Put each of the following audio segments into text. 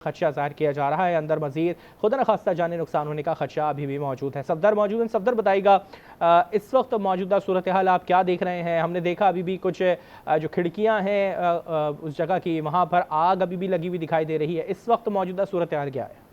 खदशा ज़ाहिर किया जा रहा है। अंदर मज़ीद खुदा न खास्ता जाने नुकसान होने का खदशा अभी भी मौजूद है। सफदर मौजूद हैं, सफदर बताइएगा इस वक्त मौजूदा सूरत हाल आप क्या देख रहे हैं? हमने देखा अभी भी कुछ जो खिड़कियां हैं उस जगह की, वहाँ पर आग अभी भी लगी हुई दिखाई दे रही है। इस वक्त मौजूदा सूरत हाल क्या है?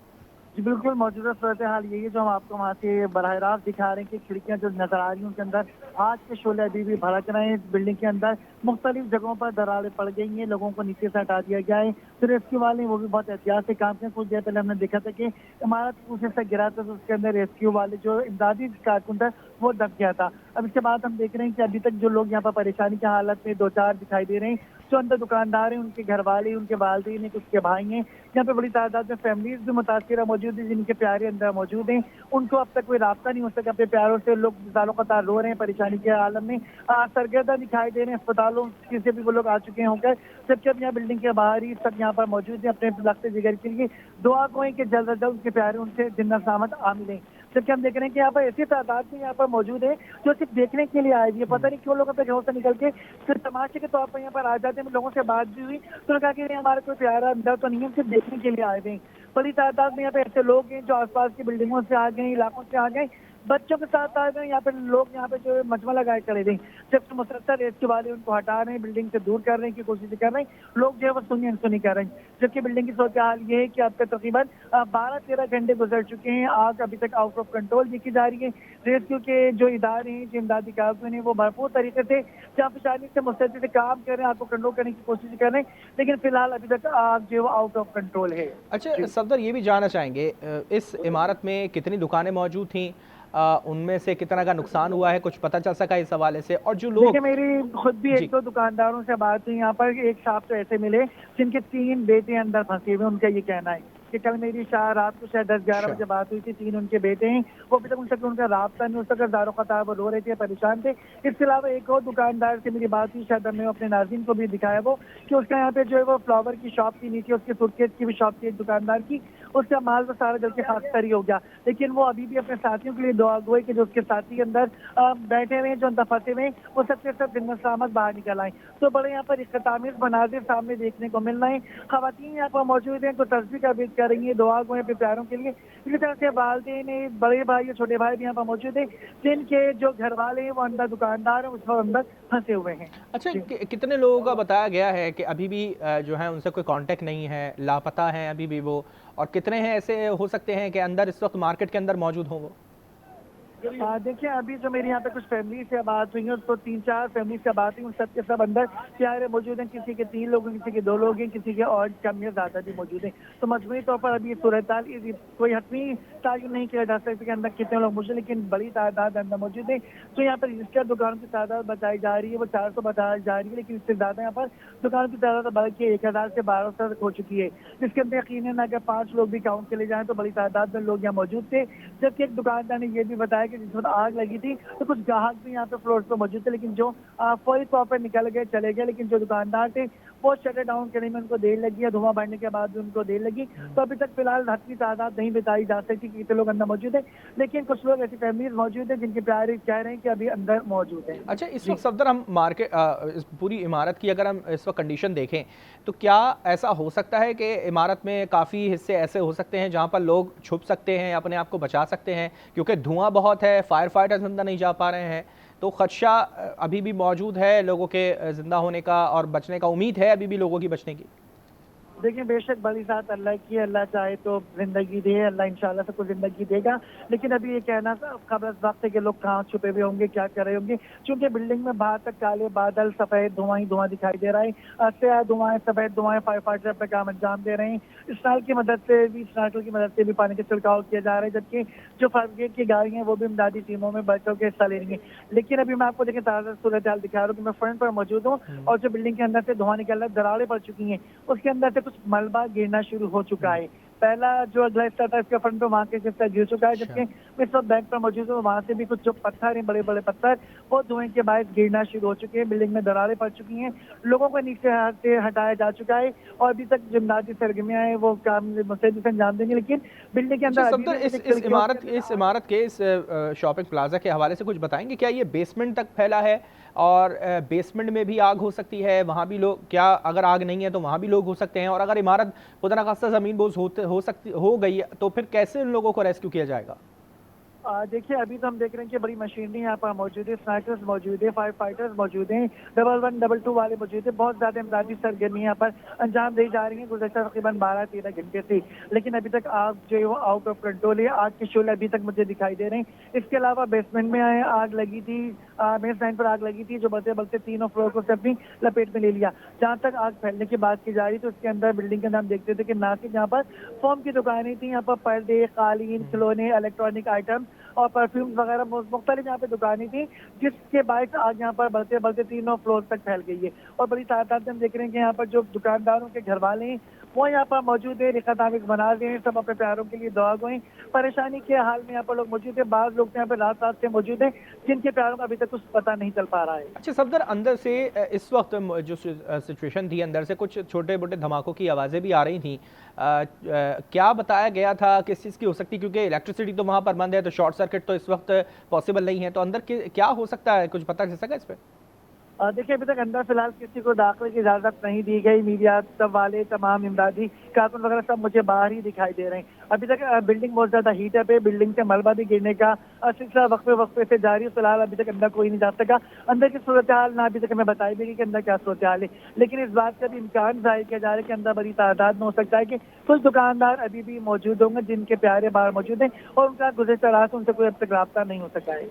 जी बिल्कुल, मौजूदा सूरत हाल यही है जो हम आपको वहाँ से बराह रास्त दिखा रहे हैं कि खिड़कियाँ जो नजर आ रही हैं उनके अंदर आग के शोले अभी भी भड़क रहे हैं। इस बिल्डिंग के अंदर मुख्तलिफ जगहों पर दरारें पड़ गई हैं, लोगों को नीचे से हटा दिया गया है। तो रेस्क्यू वाले वो भी बहुत एहतियात से काम किया। कुछ देर पहले हमने देखा था कि इमारत ऊंचे से गिरा था तो उसके अंदर रेस्क्यू वाले जो इमदादी कारकुन था वो दब गया था। अब इसके बाद हम देख रहे हैं कि अभी तक जो लोग यहाँ पर परेशानी की हालत में दो चार दिखाई दे रहे हैं। जो अंदर दुकानदार हैं, उनके घर वाले, उनके वालिदैन हैं, कुछ के भाई हैं। यहाँ पे बड़ी तादाद में फैमिलीज भी मुतासिर मौजूद है, जिनके प्यारे अंदर मौजूद हैं। उनको अब तक कोई रास्ता नहीं हो सका अपने प्यारों से। लोग सालों कतार रो रहे हैं परेशानी के आलम में, सरगर्दा दिखाई दे रहे हैं। अस्पतालों से भी वो लोग आ चुके हैं होकर, जबकि अब यहाँ बिल्डिंग के बाहर ही सब यहाँ पर मौजूद है अपने लख्ते जिगर के लिए दुआ को कि जल्द अज जल्द उनके प्यारे उनसे जिन्ना सलामत आ मिले। जबकि हम देख रहे हैं कि यहाँ पर ऐसी तादाद में यहाँ पर मौजूद है जो सिर्फ देखने के लिए आए हुए। पता नहीं क्यों लोग अपने घरों से निकल के सिर्फ तमाशे के तौर पर यहाँ पर आ जाते हैं। लोगों से बात भी हुई तो उन्होंने कहा कि हमारा कोई प्यारा अंदर तो नहीं है, सिर्फ देखने के लिए आए हुए। बड़ी तादाद में यहाँ पे ऐसे लोग हैं जो आसपास की बिल्डिंगों से आ गए, इलाकों से आ गए, बच्चों के साथ आ गए। यहाँ पे लोग यहाँ पे जो मजमा लगाए खड़े थे, जबकि मुसलसल रेस्क्यू वाले उनको हटा रहे हैं, बिल्डिंग से दूर कर रहे हैं की कोशिश कर रहे हैं। लोग जो है वो सुनी अनसुनी कर रहे हैं। जबकि बिल्डिंग की सूरत हाल ये है कि अब तक तकरीबन 12-13 घंटे गुजर चुके हैं। आग अभी तक आउट ऑफ कंट्रोल देखी जा रही है। रेस्क्यू के जो इदारे हैं, जो इमदादी कारकुन हैं, वो भरपूर तरीके से जाफिशानी से मुस्तैदी से काम कर रहे हैं, आग को कंट्रोल करने की कोशिश कर रहे हैं। लेकिन फिलहाल अभी तक आग जो है वो आउट ऑफ कंट्रोल है। अच्छा सफदर, ये भी जानना चाहेंगे इस इमारत में कितनी दुकानें मौजूद थीं, उनमें से कितना का नुकसान हुआ है, कुछ पता चल सका इस हवाले से? और जो लोग देखिए, मेरी खुद भी एक दो दुकानदारों से बात हुई। यहाँ पर एक साहब तो ऐसे मिले जिनके 3 बेटे अंदर फंसे हुए। उनका ये कहना है कि कल मेरी रात को शायद 10-11 बजे बात हुई थी। 3 उनके बेटे हैं, वो अभी तक उनसे उनका राब्ता नहीं हो सका, दारो कतार वो रो रहे थे, परेशान थे। इसके अलावा एक और दुकानदार से मेरी बात हुई, शायद मैं अपने नाज़रीन को भी दिखाया वो, कि उसका यहाँ पे जो है वो फ्लावर की शॉप थी, नीचे उसके सूटकेस की भी शॉप थी एक दुकानदार की। उसका माल तो सारा जल के खाकतरी हो गया, लेकिन वो अभी भी अपने साथियों के लिए दुआ गो है कि जो उसके साथी अंदर बैठे हुए हैं, जो अंदर फंसे हुए हैं, वो सबसे सब जिन्ना सलामत बाहर निकल आए। तो बड़े यहाँ पर इख्तितामी मनाजिर सामने देखने को मिल रहे हैं। खवातीन यहाँ पर मौजूद हैं तो तस्वीर का वेट कर रही है, दुआ गो है अपने प्यारों के लिए। इसी तरह से वालिदैन, बड़े भाई और छोटे भाई भी यहाँ पर मौजूद है, जिनके जो घर वाले हैं वो अंदर दुकानदार हैं, उस पर अंदर फंसे हुए हैं। अच्छा, कितने लोगों का बताया गया है कि अभी भी जो है उनसे कोई कांटेक्ट नहीं है, लापता हैं अभी भी वो? और कितने हैं ऐसे हो सकते हैं कि अंदर इस वक्त मार्केट के अंदर मौजूद हों वो? देखिए, अभी जो मेरी यहाँ पे कुछ फैमिली से बात हुई है, तो 3-4 फैमिली से बात हुई, उन सब के सब अंदर प्यारे मौजूद हैं। किसी के 3 लोग हैं, किसी के 2 लोग हैं, किसी के और कम या ज्यादा भी मौजूद हैं। तो मजमूई तौर पर अभी सूरत हाल कोई हतमी तायुन नहीं किया जा सकता कि अंदर कितने लोग मौजूद, लेकिन बड़ी तादाद अंदर मौजूद है। तो यहाँ पर रजिस्टर्ड दुकानों की तादाद बताई जा रही है वो 400 बताई जा रही है, लेकिन इससे ज्यादा यहाँ पर दुकानों की तादाद बढ़ के 1000 से 1200 तक हो चुकी है। जिसके अंदर यकीनन अगर 5 लोग भी काउंट के लिए जाए तो बड़ी तादाद में लोग यहाँ मौजूद थे। जबकि एक दुकानदार ने यह भी बताया कि जिस वक्त आग लगी थी तो कुछ ग्राहक भी यहाँ पे फ्लोर पर मौजूद थे, लेकिन जो फौरी तौर पर निकल गए, चले गए। लेकिन जो दुकानदार थे वो शटर डाउन करने में उनको देर लगी है, धुआं बढ़ने के बाद भी उनको देर लगी। तो अभी तक फिलहाल हद की तादाद नहीं बताई जा सकती कि कितने लोग अंदर मौजूद है, लेकिन कुछ लोग ऐसी फैमिलीज मौजूद है जिनके प्यारे कह रहे हैं कि अभी अंदर मौजूद है। अच्छा, इस वक्त सफदर हम मार्केट इस पूरी इमारत की अगर हम इस वक्त कंडीशन देखें तो क्या ऐसा हो सकता है कि इमारत में काफ़ी हिस्से ऐसे हो सकते हैं जहाँ पर लोग छुप सकते हैं, अपने आप को बचा सकते हैं? क्योंकि धुआं बहुत है, फायर फाइटर्स अंदर नहीं जा पा रहे हैं, तो खदशा अभी भी मौजूद है लोगों के ज़िंदा होने का और बचने का। उम्मीद है अभी भी लोगों की बचने की? देखिए, बेशक बड़ी साथ अल्लाह की, अल्लाह चाहे तो जिंदगी दे, अल्लाह इंशाल्लाह सबको जिंदगी देगा। लेकिन अभी ये कहना खबर वक्त है कि लोग कहाँ छुपे हुए होंगे, क्या कर रहे होंगे, क्योंकि बिल्डिंग में बाहर तक काले बादल, सफेद धुआं ही धुआं दिखाई दे रहा है। स्याह धुआं, सफेद धुआं, फायर फाइटर अपना काम अंजाम दे रहे हैं। स्नाइल की मदद से भी, स्नाइल की मदद से भी पानी का छिड़काव किया जा रहा है, जबकि जो फायर ब्रिगेड की गाड़ी है वो भी इमदादी टीमों में बढ़ के हिस्सा ले रही है। लेकिन अभी मैं आपको देखिए ताज़ा सूरत हाल दिखा रहा हूँ कि मैं फ्रंट पर मौजूद हूँ और जो बिल्डिंग के अंदर से धुआं निकल रहा है, दरारें पड़ चुकी हैं, उसके अंदर से कुछ मलबा गिरना शुरू हो चुका है। पहला जो अगला हिस्सा था इसके फ्रंट पे वहाँ के हिस्सा गिर चुका है, अच्छा। जबकि मैं इस वक्त बैंक पर मौजूद हूँ। वहाँ से भी कुछ जो पत्थर हैं, बड़े बड़े पत्थर, वो धुएं के बायस गिरना शुरू हो चुके हैं। बिल्डिंग में दरारें पड़ चुकी हैं, लोगों को नीचे से हटाया जा चुका है और अभी तक जो इमदादी सरगर्मियाँ हैं वो काम मुस्तैदी से अंजाम देंगे, लेकिन बिल्डिंग के अच्छा अंदर अभी सफदर, भी मुझे इस खिड़कियों के अंदर इमारत के इस शॉपिंग प्लाजा के हवाले से कुछ बताएंगे? क्या ये बेसमेंट तक फैला है और बेसमेंट में भी आग हो सकती है? वहाँ भी लोग, क्या अगर आग नहीं है तो वहाँ भी लोग हो सकते हैं? और अगर इमारत खुदा न खास्ता ज़मीन बोझ हो गई है तो फिर कैसे उन लोगों को रेस्क्यू किया जाएगा? देखिए, अभी तो हम देख रहे हैं कि बड़ी मशीनरी यहाँ पर मौजूद है, स्नाइपर्स मौजूद है, फायर फाइटर्स मौजूद हैं, 11 22 वाले मौजूद है। बहुत ज़्यादा इमदादी सरगर्मी यहाँ पर अंजाम दी जा रही है गुज़श्ता तकरीबन 12-13 घंटे से, लेकिन अभी तक आग जो है वो आउट ऑफ कंट्रोल है। आग के शोले अभी तक मुझे दिखाई दे रहे हैं। इसके अलावा बेसमेंट में आग लगी थी, मेन लाइन पर आग लगी थी, जो बढ़ते बढ़ते तीनों फ्लोर को अपनी लपेट में ले लिया। जहाँ तक आग फैलने की बात की जा रही तो उसके अंदर बिल्डिंग के अंदर हम देखते थे कि ना सिर्फ यहाँ पर फोम की दुकानें थी, यहाँ पर पर्दे, कालीन, खिलौने, इलेक्ट्रॉनिक आइटम और परफ्यूम्स वगैरह मुख्तलिफ यहाँ पे दुकानें थी, जिसके बायस आग यहाँ पर बढ़ते बढ़ते तीनों फ्लोर तक फैल गई है। और बड़ी तादाद में हम देख रहे हैं कि यहाँ पर जो दुकानदारों के घर वाले हैं वो यहाँ पर मौजूद है, रिखत आमिज़ बना रहे हैं, सब अपने प्यारों के लिए दुआ गो हैं। परेशानी के हाल में यहाँ पर लोग मौजूद है, बाज़ लोग यहाँ पे रात रात से मौजूद हैं जिनके प्यारों का अभी तक कुछ पता नहीं चल पा रहा है। अच्छा सफदर, अंदर से इस वक्त जो सिचुएशन थी, अंदर से कुछ छोटे मोटे धमाकों की आवाज़ें भी आ रही थी। क्या बताया गया था, किस चीज़ की हो सकती, क्योंकि इलेक्ट्रिसिटी तो वहाँ पर बंद है तो शॉर्ट सर्किट तो इस वक्त पॉसिबल नहीं है, तो अंदर क्या हो सकता है, कुछ पता चल सका इस पर? देखिए, अभी तक अंदर फिलहाल किसी को दाखिले की इजाजत नहीं दी गई। मीडिया सब वाले, तमाम इमदादी कारकुन वगैरह सब मुझे बाहर ही दिखाई दे रहे हैं। अभी तक बिल्डिंग बहुत ज्यादा हीट अप है, बिल्डिंग से मलबा भी गिरने का सिलसिला वक्फे वक्फे से जारी है। फिलहाल अभी तक अंदर कोई नहीं जा सका। अंदर की सूरत हाल ना अभी तक हमें बताई भी गई कि अंदर क्या सूरत हाल है, लेकिन इस बात का भी इम्कान जाहिर किया जा रहा है कि अंदर बड़ी तादाद में हो सकता है कि कुछ दुकानदार अभी भी मौजूद होंगे जिनके प्यारे बाहर मौजूद हैं और उनका गुज़श्ता रात उनसे कोई अब तक रब्ता नहीं हो सका है।